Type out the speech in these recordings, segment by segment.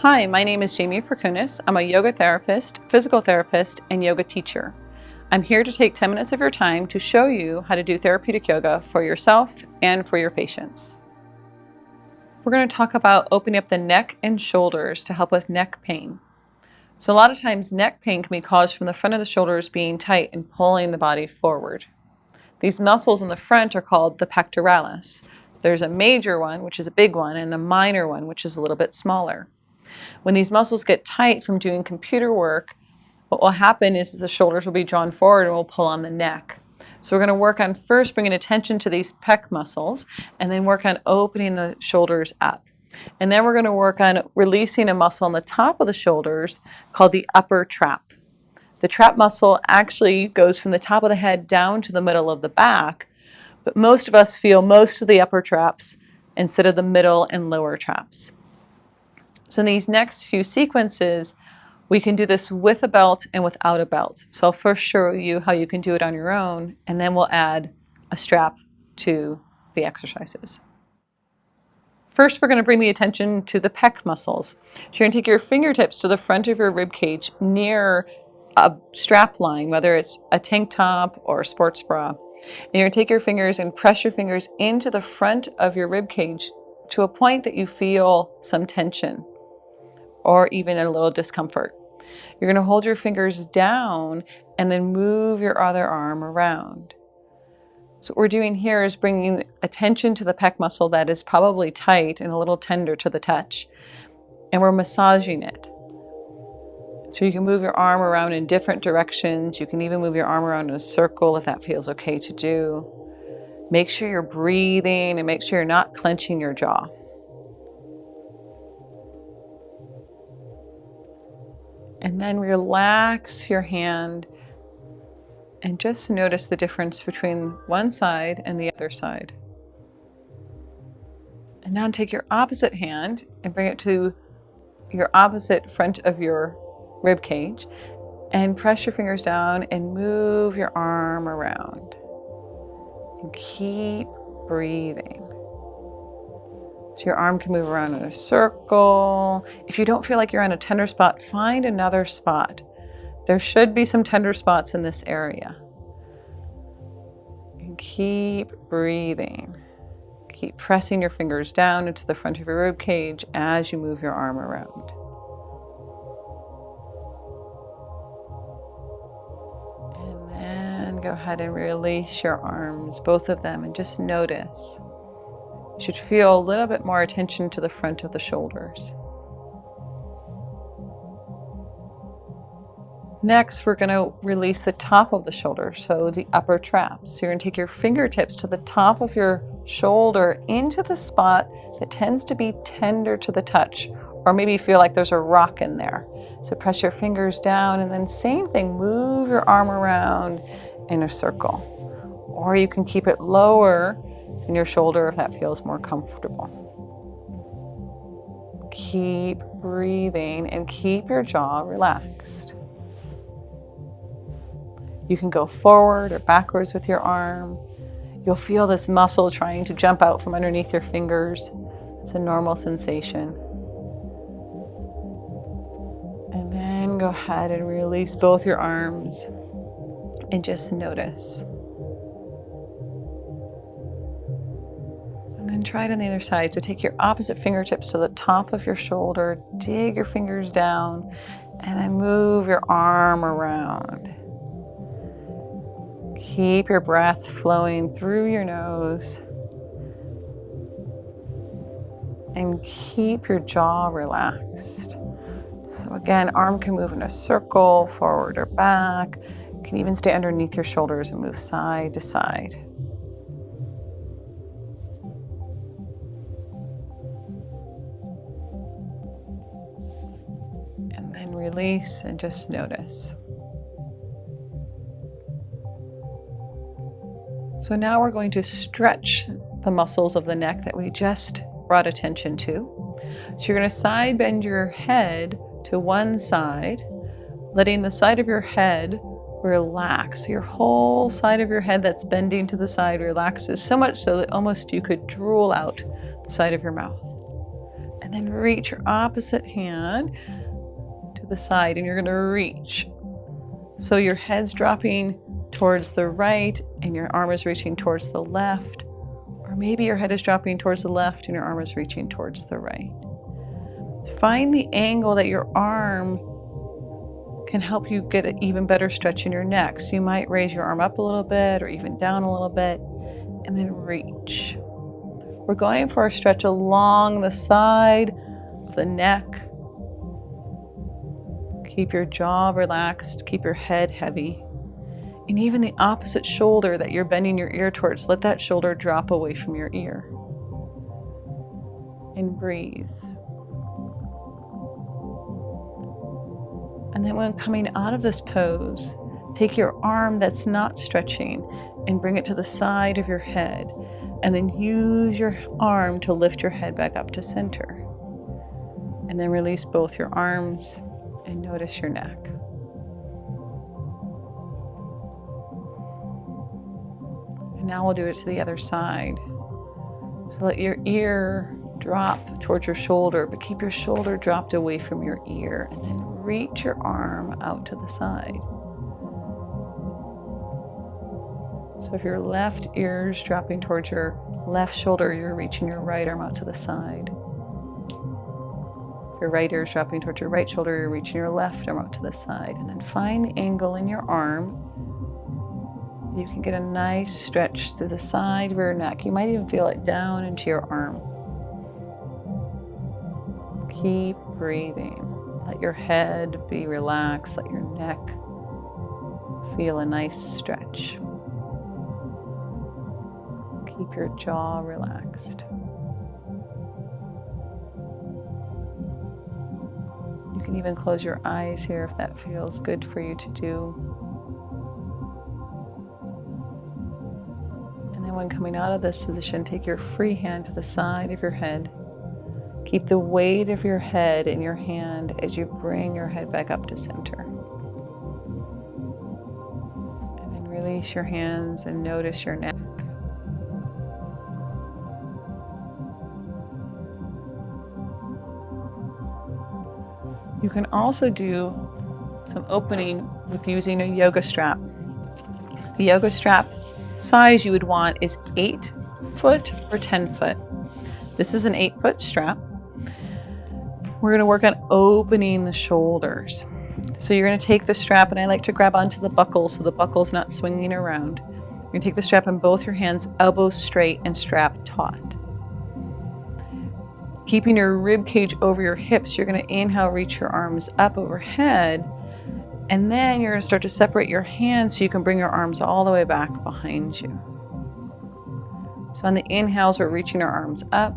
Hi, my name is Jamie Perkunis. I'm a yoga therapist, physical therapist, and yoga teacher. I'm here to take 10 minutes of your time to show you how to do therapeutic yoga for yourself and for your patients. We're going to talk about opening up the neck and shoulders to help with neck pain. So a lot of times neck pain can be caused from the front of the shoulders being tight and pulling the body forward. These muscles in the front are called the pectoralis. There's a major one, which is a big one, and the minor one, which is a little bit smaller. When these muscles get tight from doing computer work, what will happen is the shoulders will be drawn forward and will pull on the neck. So we're going to work on first bringing attention to these pec muscles and then work on opening the shoulders up. And then we're going to work on releasing a muscle on the top of the shoulders called the upper trap. The trap muscle actually goes from the top of the head down to the middle of the back, but most of us feel most of the upper traps instead of the middle and lower traps. So in these next few sequences, we can do this with a belt and without a belt. So I'll first show you how you can do it on your own, and then we'll add a strap to the exercises. First, we're going to bring the attention to the pec muscles. So you're going to take your fingertips to the front of your rib cage near a strap line, whether it's a tank top or a sports bra. And you're going to take your fingers and press your fingers into the front of your rib cage to a point that you feel some tension or even a little discomfort. You're going to hold your fingers down and then move your other arm around. So what we're doing here is bringing attention to the pec muscle that is probably tight and a little tender to the touch, and we're massaging it. So you can move your arm around in different directions. You can even move your arm around in a circle if that feels okay to do. Make sure you're breathing and make sure you're not clenching your jaw. And then relax your hand and just notice the difference between one side and the other side. And now take your opposite hand and bring it to your opposite front of your rib cage and press your fingers down and move your arm around. And keep breathing. So your arm can move around in a circle. If you don't feel like you're on a tender spot, find another spot. There should be some tender spots in this area. And keep breathing. Keep pressing your fingers down into the front of your rib cage as you move your arm around. And then go ahead and release your arms, both of them, and just notice. You should feel a little bit more attention to the front of the shoulders. Next, we're going to release the top of the shoulder, so the upper trap. So you're going to take your fingertips to the top of your shoulder into the spot that tends to be tender to the touch, or maybe you feel like there's a rock in there. So press your fingers down and then same thing, move your arm around in a circle. Or you can keep it lower in your shoulder if that feels more comfortable. Keep breathing and keep your jaw relaxed. You can go forward or backwards with your arm. You'll feel this muscle trying to jump out from underneath your fingers. It's a normal sensation. And then go ahead and release both your arms and just notice. And then try it on the other side. So take your opposite fingertips to the top of your shoulder, dig your fingers down, and then move your arm around. Keep your breath flowing through your nose. And keep your jaw relaxed. So again, arm can move in a circle, forward or back. You can even stay underneath your shoulders and move side to side. Release and just notice. So now we're going to stretch the muscles of the neck that we just brought attention to. So you're going to side bend your head to one side, letting the side of your head relax. Your whole side of your head that's bending to the side relaxes so much so that almost you could drool out the side of your mouth. And then reach your opposite hand to the side, and you're going to reach. So your head's dropping towards the right and your arm is reaching towards the left. Or maybe your head is dropping towards the left and your arm is reaching towards the right. Find the angle that your arm can help you get an even better stretch in your neck. So you might raise your arm up a little bit or even down a little bit, and then reach. We're going for a stretch along the side of the neck. Keep your jaw relaxed, keep your head heavy. And even the opposite shoulder that you're bending your ear towards, let that shoulder drop away from your ear. And breathe. And then when coming out of this pose, take your arm that's not stretching and bring it to the side of your head. And then use your arm to lift your head back up to center. And then release both your arms and notice your neck. And now we'll do it to the other side. So let your ear drop towards your shoulder, but keep your shoulder dropped away from your ear, and then reach your arm out to the side. So if your left ear is dropping towards your left shoulder, you're reaching your right arm out to the side. If your right ear is dropping towards your right shoulder, you're reaching your left arm out to the side. And then find the angle in your arm. You can get a nice stretch to the side of your neck. You might even feel it down into your arm. Keep breathing. Let your head be relaxed. Let your neck feel a nice stretch. Keep your jaw relaxed. You can even close your eyes here if that feels good for you to do. And then when coming out of this position, take your free hand to the side of your head. Keep the weight of your head in your hand as you bring your head back up to center. And then release your hands and notice your neck. You can also do some opening with using a yoga strap. The yoga strap size you would want is 8 foot or 10 foot. This is an 8-foot strap. We're going to work on opening the shoulders. So you're going to take the strap, and I like to grab onto the buckle so the buckle's not swinging around. You're going to take the strap in both your hands, elbows straight and strap taut. Keeping your rib cage over your hips, you're going to inhale, reach your arms up overhead, and then you're going to start to separate your hands so you can bring your arms all the way back behind you. So on the inhales, we're reaching our arms up,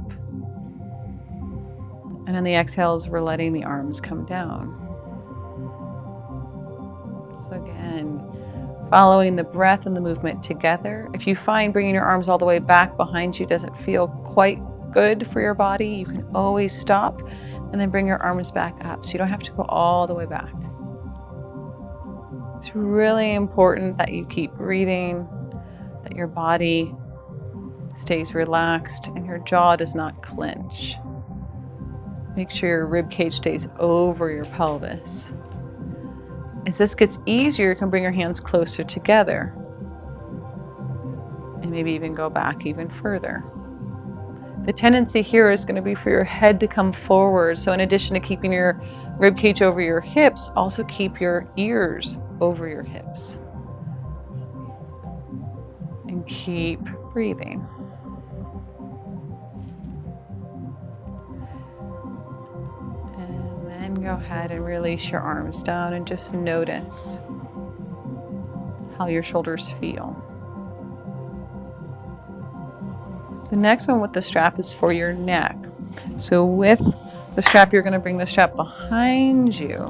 and on the exhales, we're letting the arms come down. So again, following the breath and the movement together. If you find bringing your arms all the way back behind you doesn't feel quite good for your body, you can always stop and then bring your arms back up. So you don't have to go all the way back. It's really important that you keep breathing, that your body stays relaxed and your jaw does not clench. Make sure your rib cage stays over your pelvis. As this gets easier, you can bring your hands closer together and maybe even go back even further. The tendency here is going to be for your head to come forward. So in addition to keeping your rib cage over your hips, also keep your ears over your hips. And keep breathing. And then go ahead and release your arms down and just notice how your shoulders feel. The next one with the strap is for your neck. So with the strap, you're going to bring the strap behind you.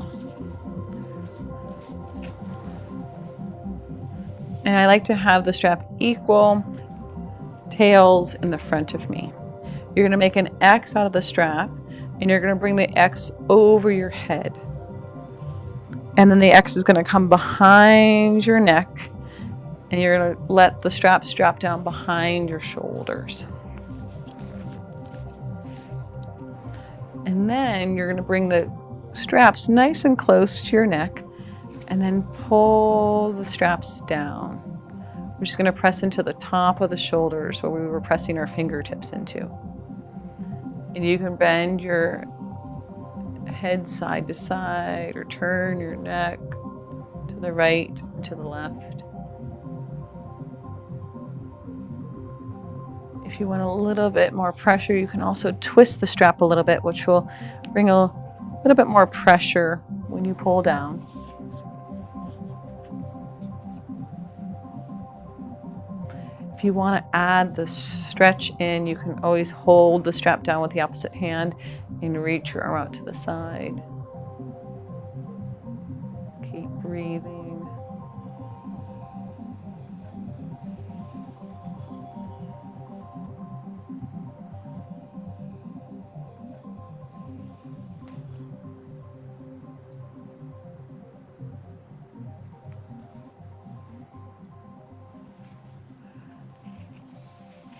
And I like to have the strap equal tails in the front of me. You're going to make an X out of the strap, and you're going to bring the X over your head. And then the X is going to come behind your neck, and you're going to let the straps drop down behind your shoulders. And then you're going to bring the straps nice and close to your neck and then pull the straps down. We're just going to press into the top of the shoulders where we were pressing our fingertips into. And you can bend your head side to side or turn your neck to the right, to the left. If you want a little bit more pressure, you can also twist the strap a little bit, which will bring a little bit more pressure when you pull down. If you want to add the stretch in, you can always hold the strap down with the opposite hand and reach your arm out to the side. Keep breathing.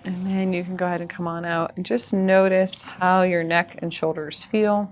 And then you can go ahead and come on out and just notice how your neck and shoulders feel.